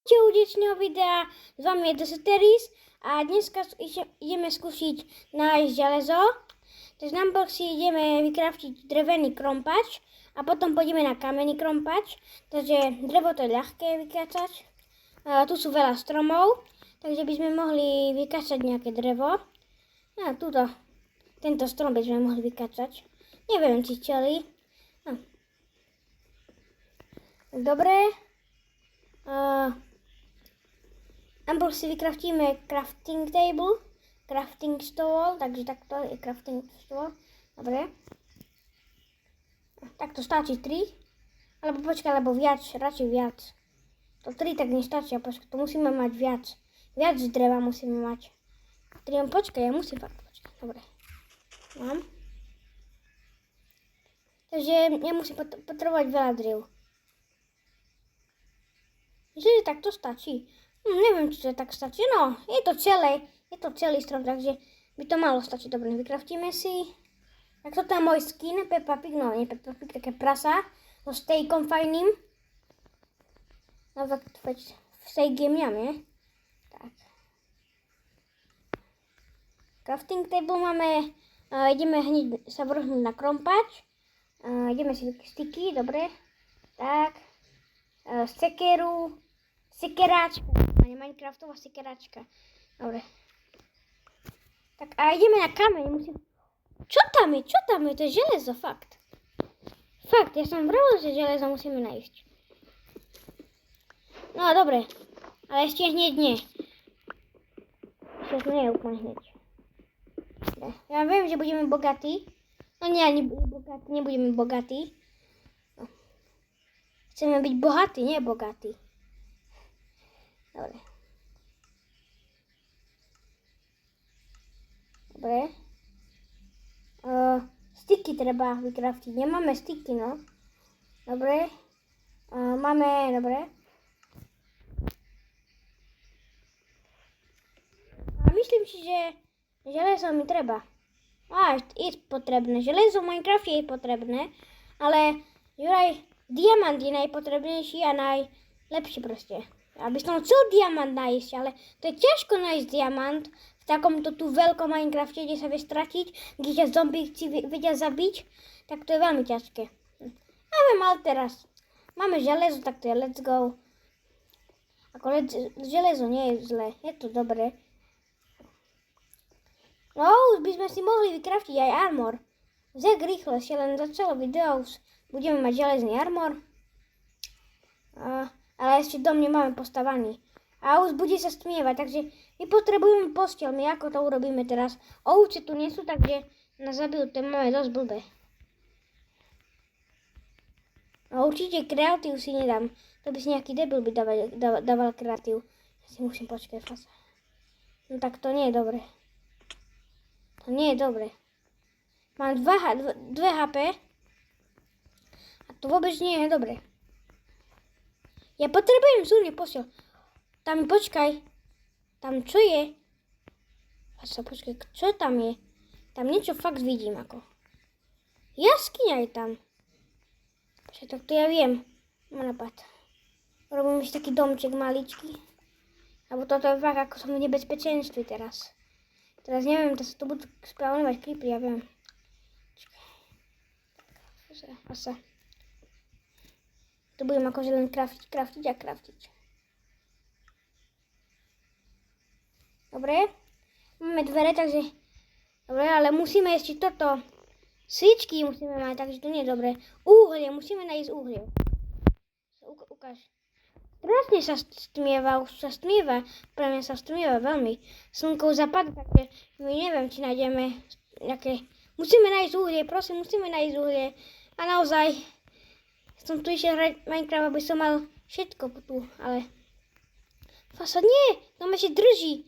U dnešného videa s vami je Deseteris a dneska ideme skúsiť nájsť železo. Takže na boxi ideme vykraftiť drevený krompač a potom pôjdeme na kamenný krompač. Takže drevo to je ľahké vykácať. Tu sú veľa stromov, takže by sme mohli vykácať nejaké drevo. Tento strom by sme mohli vykácať. Neviem, či celý. Dobre. Najprv si vykraftíme crafting table, crafting stôl, takže takto je crafting stôl. Dobre. Takto stačí 3. Alebo počkaj, alebo viac, radšej viac. To 3 tak nestačí, počkaj, to musíme mať viac. Viac dreva musíme mať. 3, počkaj, ja musím fakt počkať. Dobre. Mám. Takže ja musím potrebovať veľa drev. Že tak to stačí. Neviem, či to tak stačí. No, je to celý strom, takže by to malo stačiť. Dobre, vykraftíme si. Tak toto je môj skin, Peppa Pig, no nie Peppa Pig, také prasa. So stejkom fajným. No tak steak je mňam, nie? Tak. Crafting table máme, ideme hneď sa vrhnúť na krompač. Ideme si sticky, dobre. Tak. Sekeráčka. Minecraftová sekeráčka. Dobre. Tak a ideme na kameň. Čo tam je? To je železo, fakt. Fakt, ja som vravil, že železo musíme nájsť. No, dobre. Ale ešte hneď nie. Ešte nie je úplne hneď. Dobre. Ja viem, že budeme bogatí. No nie, nebudeme bogatí. No. Chceme byť bohatí, nie bogatí. Dobre. Dobre. Sticky treba vykraftiť. Nemáme sticky, no. Dobre. Máme, dobre. A myslím si, že železo mi treba. Je potrebné. Železo v Minecrafte je potrebné. Ale Juraj, diamant je najpotrebnejší a najlepší proste. Aby som chcel diamant nájsť, ale to je ťažko nájsť diamant v takomto tu veľkom Minecrafte, kde sa vie stratiť, kde ťa zombíci vedia zabiť, tak to je veľmi ťažké. Neviem, ale teraz máme železo, tak to je let's go. Železo nie je zlé, je to dobré. No, už by sme si mohli vykraftiť aj armor. Zek rýchle, ešte len začalo video, už budeme mať železný armor. Ale ešte dom nemáme postavaný. A už bude sa stmievať, takže my potrebujeme posteľ. My ako to urobíme teraz? Ovce tu nie sú, takže nás zabijú, to máme dosť blbé. No určite kreatív si nedám. To by si nejaký debil by dával kreatív. Ja si musím počkať fasa. No tak to nie je dobre. To nie je dobre. Mám 2 HP. A to vôbec nie je dobre. Ja potrebujem zúrne posiel. Tam počkaj. Tam čo je? Počkaj, čo tam je? Tam niečo fakt vidím ako. Jaskyňa je tam. Počkaj, tak to ja viem. Mám napad. Robím si taký domček maličký. Lebo toto je fakt ako som v nebezpečenstve teraz. Teraz neviem, to sa to budú spávnovať creepery, ja viem. Počkaj. Asa. To budem akože len kraftiť. Dobre. Máme dvere, takže... Dobre, ale musíme ešte toto... Svičky musíme mať, takže to nie je dobre. Uhlie, musíme nájsť uhlie. Ukáž. Strašne sa stmieva, už sa stmieva. Pre mňa sa stmieva veľmi. Slnko už zapadá, takže my neviem, či nájdeme nejaké... Musíme nájsť uhlie, prosím, musíme nájsť uhlie. A naozaj... Som tu išiel hrať Minecraft, aby som mal všetko tu, ale... Fasa, nie! Tam ešte drží!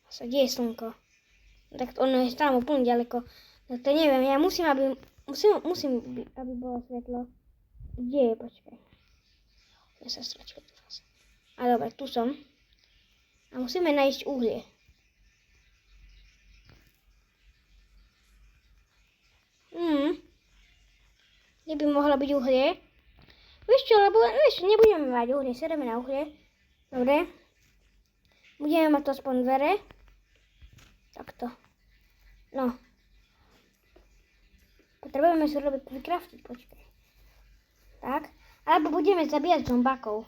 Fasa, kde je slnko? Tak ono je tam úplne ďaleko. No to neviem, ja musím, aby bolo svetlo. Kde je, počkaj. Ja sa stračil tu fasa. A dobre, tu som. A musíme nájsť uhlie. Kde by mohlo byť uhlie? Vieš čo, lebo nebudeme mať uhlie, sereme na uhlie. Dobre. Budeme mať to aspoň dvere. Takto. No. Potrebujeme si vykraftiť, počkaj. Tak. Alebo budeme zabíjať zombákov.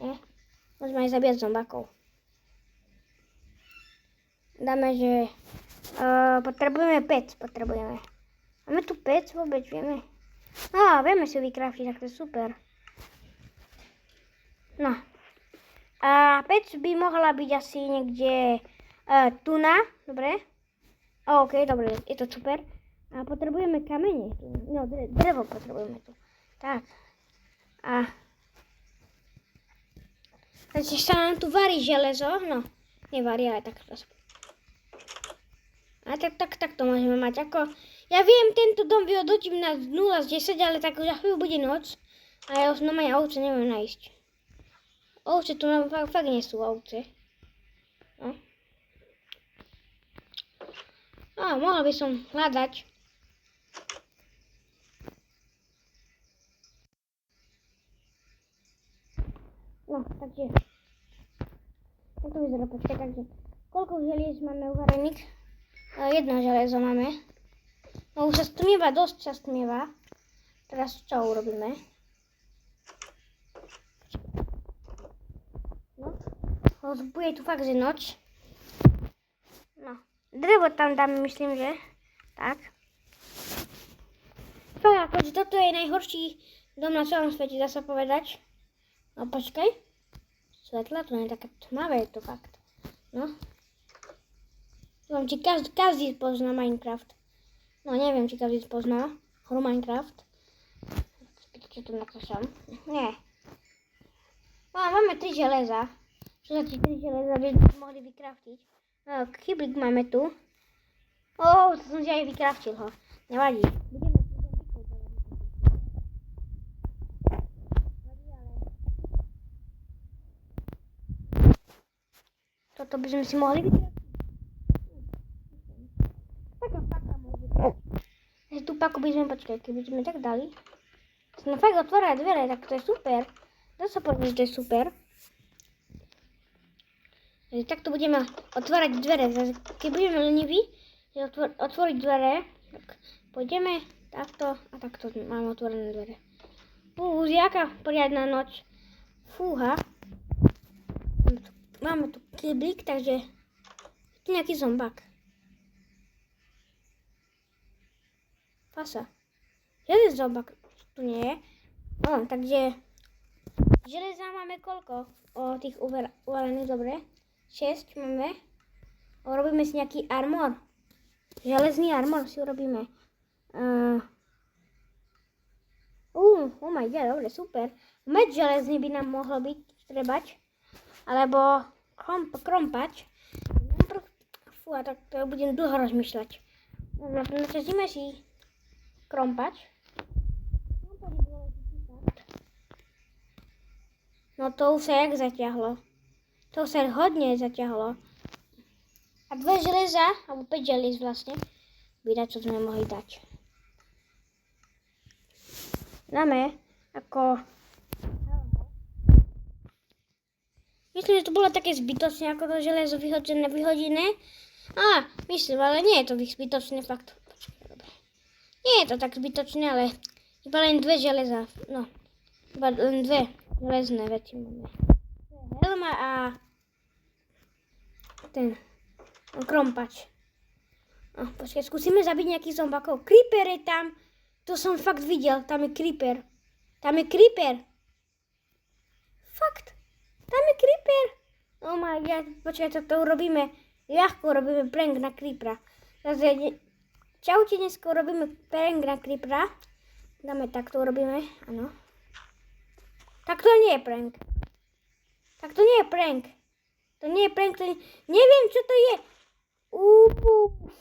Nie? Môžeme aj zabíjať zombákov. Dáme, že potrebujeme pec, Máme tu pec vôbec, vieme? No, vieme si vykraftiť, tak to je super. No. A pec by mohla byť asi niekde tu na, dobre? OK, dobre, je to super. A potrebujeme kamene. No, drevo potrebujeme tu. Tak. Takže sa nám tu varí železo, no. Nevarí, ale tak to. A tak to môžeme mať. Ako, ja viem, tento dom vyhodnotím na 0 z 10, ale tak za chvíľu bude noc. A ja už normálne ovce neviem nájsť. Ovce tu fakt nie sú ovce. No. Mohla by som hľadať. No, takže. Tak to vyzerá, počkaj, takže. Koľko želiez máme uvarených? Jedno železo máme. No už sa stmieva, dosť sa stmieva. Teraz čo urobíme? No. Bude tu fakt, že noc. No. Drevo tam dáme, myslím, že. Tak. Fakt, akože toto je najhorší dom na celom svete, dá sa povedať. No počkaj. Svetla, to nie je také tmavé, je to fakt. No. Či každý pozná Minecraft. No neviem, či každý pozná hru Minecraft. Čo to nakúšam? Nie. Máme 3 železa. Čo za 3 železa by mohli vykraftiť? Kyblik máme tu. To som si aj vykraftil ho. Nevadí. Budeme si zombíkov zavadiť. Toto by sme si mohli vykraftiť. Tú paku by sme, počkaj, keby sme tak dali. No fakt otvárať dvere, tak to je super. Dá sa povedať, že to je super. Takto budeme otvárať dvere. Keď budeme leniví, otvoriť dvere, tak pôjdeme takto a takto máme otvorené dvere. Jaká poriadna noc. Fúha. Máme tu kyblík, takže je tu nejaký zombák. Fasa. Jeden zombák tu nie je. No, takže železa máme koľko? Tých uvalených, dobre. 6 máme. Robíme si nejaký armor. Železný armor si urobíme. Oh my god, dobre, super. Meč železný by nám mohol byť trebať. Alebo krompač. Fú, a tak to budem dlho rozmýšľať. Načasíme si krompač. No to už sa jak zaťahlo. To sa hodne zaťahlo. A 2 železa, alebo 5 želiez vlastne, vydať, čo sme mohli dať. Dáme ako... Myslím, že to bolo také zbytočné, ako to železo vyhodené. Myslím, ale nie je to zbytočné, fakt. Nie je to tak zbytočné, ale iba len 2 železa. No, iba len 2 železné veci máme. Helma a ten krompač. Počkaj, skúsime zabiť nejakých zombakov. Creeper je tam. To som fakt videl. Tam je creeper. Fakt. Tam je creeper. Oh my god. Počkaj, to urobíme. Ľahko urobíme prank na creepera. Čaute, dneska urobíme prank na creepera. Dáme takto, urobíme. Áno. Tak to nie je prank. To nie je prank. Neviem, čo to je.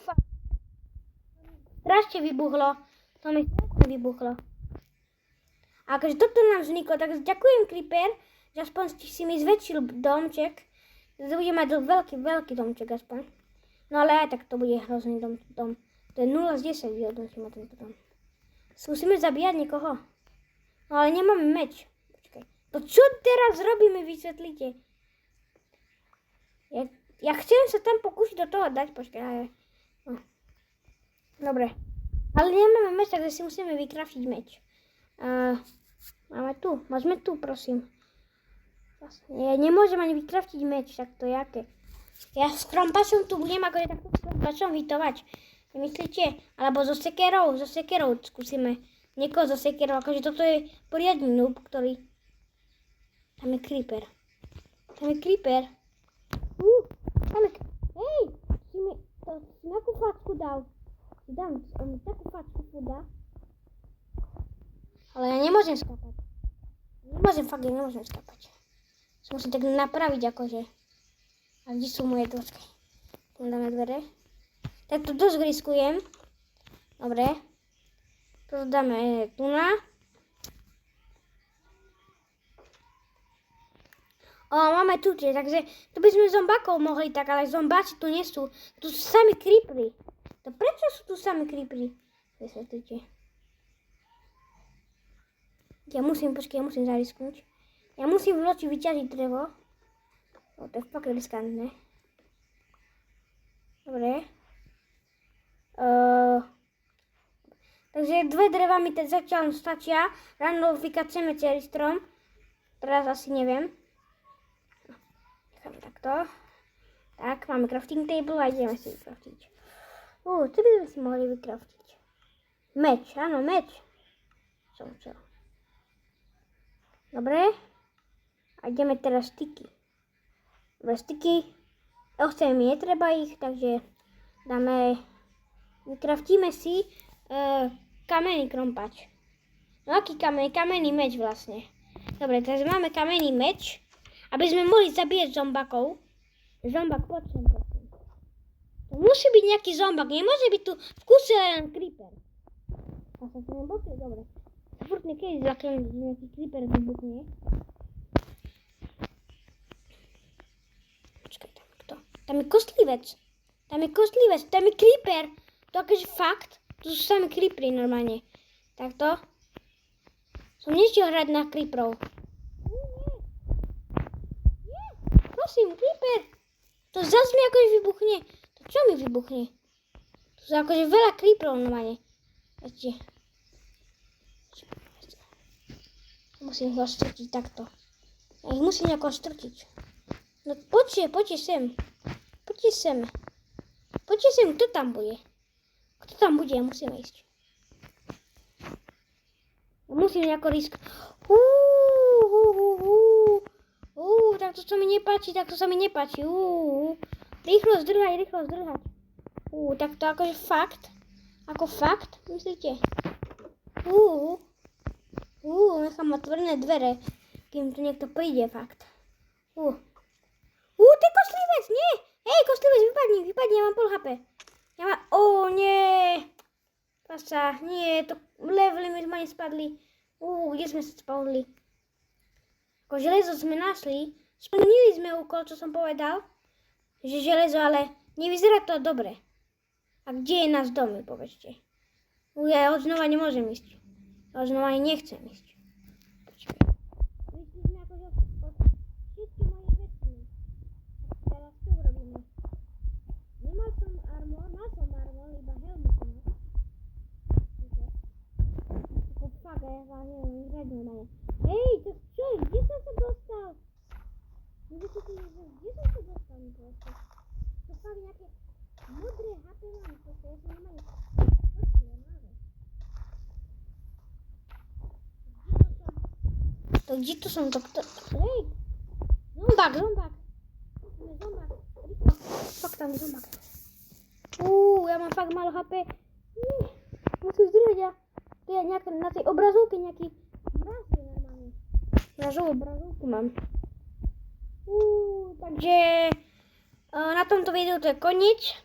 Fuck. Strašne vybuchlo. To mi strašne vybuchlo. A akože toto nám vzniklo, tak ďakujem creeper, že aspoň si mi zväčšil domček. Bude mať veľký domček aspoň. No ale aj tak to bude hrozný dom. To je 0 z 10 vyhodnotíme tento dom. Skúsime zabíjať niekoho. No ale nemáme meč. Počkaj. To čo teraz robíme, vysvetlite? Ja chcem sa tam pokúsiť do toho dať, počkaj. No. Dobre. Ale nemáme meč, takže si musíme vykraftiť meč. Máme tu, môžeme tu, prosím. Ja nemôžem ani vykraftiť meč, tak to je aké. Ja s krompačom tu budem akože takto s krompačom hitovať. Nemyslíte? Alebo so sekerou skúsime. Niekoho so sekerou, akože toto je poriadny noob, ktorý... Tam je creeper. Hej, si mi takú facku dal. On mi takú facku dá. Ale ja nemôžem skapať. Nemôžem skapať. Musím tak napraviť akože. A kde sú moje dôčky? Tu dáme dvere. Tak to dosť riskujem. Dobre. To dáme tu na. Máme tu tie, takže tu by sme zombákov mohli tak, ale zombáci tu nie sú. Tu sú sami creepery. To prečo sú tu sami creepery? Vysvetlite. Ja musím zarisknúť. Ja musím v noci vyťažiť drevo. To je fakt riskantné. Dobre. Takže 2 dreva mi teď zatiaľ stačia. Ráno vykaceme celý strom. Teraz asi neviem. Necháme takto. Tak, máme crafting table a ideme si vykraftiť. Čo by sme si mohli vykraftiť? Meč, áno, meč. Čo? Dobre. A ideme teraz styky. Dobre, styky. Chceme, netreba ich, takže vykraftíme si kamenný krompač. No aký kameň? Kamenný meč vlastne. Dobre, teraz máme kamenný meč, aby sme mohli zabíjať zombakov. Zombak, poď sem, prosím. To musí byť nejaký zombak, nemôže byť tu v kuse len creeper. A sa tu nebokli, dobre. Furt niekedy zlaknem, že nejaký creeper vybuchne. Počkaj, tam kto? Tam je kostlivec, tam je creeper. To akože fakt, tu sú sami creepery normálne. Takto. Som nešiel hrať na creeperov. Nie. Prosím, creeper. To zase mi akože vybuchne. To čo mi vybuchne? Tu sú akože veľa creeperov normálne. Musím ho strtiť takto. Ja ich musím nejako strtiť. No poďte sem. Poďte sem, kto tam bude? Ja musím ísť. Ja musím nejako riskovať. Tak to sa mi nepáči. Rýchlo zdrhať. Tak to akože fakt? Ako fakt, myslíte? Nechám otvorené dvere, kým tu niekto príde, fakt. To je kostlivec, nie! Hej, kostlivec, vypadni, ja mám pol HP. Nie. Pasa, nie, to levely mi ma nespadli. Kde sme sa spadli? Ako železo sme našli. Splnili sme úkol, čo som povedal. Že železo, ale nevyzerá to dobre. A kde je náš dom, povedzte? Ja odznova nemôžem ísť. Ja odznova ani nechcem ísť. Počkaj. Vyšli sme ako všetky moje veci. Teraz čo urobíme? Mal som armor, iba helmu som mal. Ako fakt, ja vám neviem hrať normálne. Hej, to čo? Kde som sa dostal? Kde som sa dostal, mi proste? To fakt nejaké modré HP mám, proste, ja som normálne... Gdzie to są? Hej! Zombak! Zombak! Rýchlo. Fakt tam je zombak. Ja mám fakt málo HP. Musím zdržať a to je nejaké, na tej obrazovke nejaký mraz je normálne. Mrazovú obrazovku mám. Takže na tomto videu to je koniec.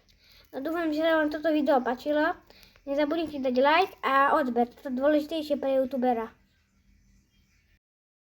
Dúfam, že sa vám toto video páčilo. Nezabudnite dať like a odber. To je dôležitejšie pre youtubera.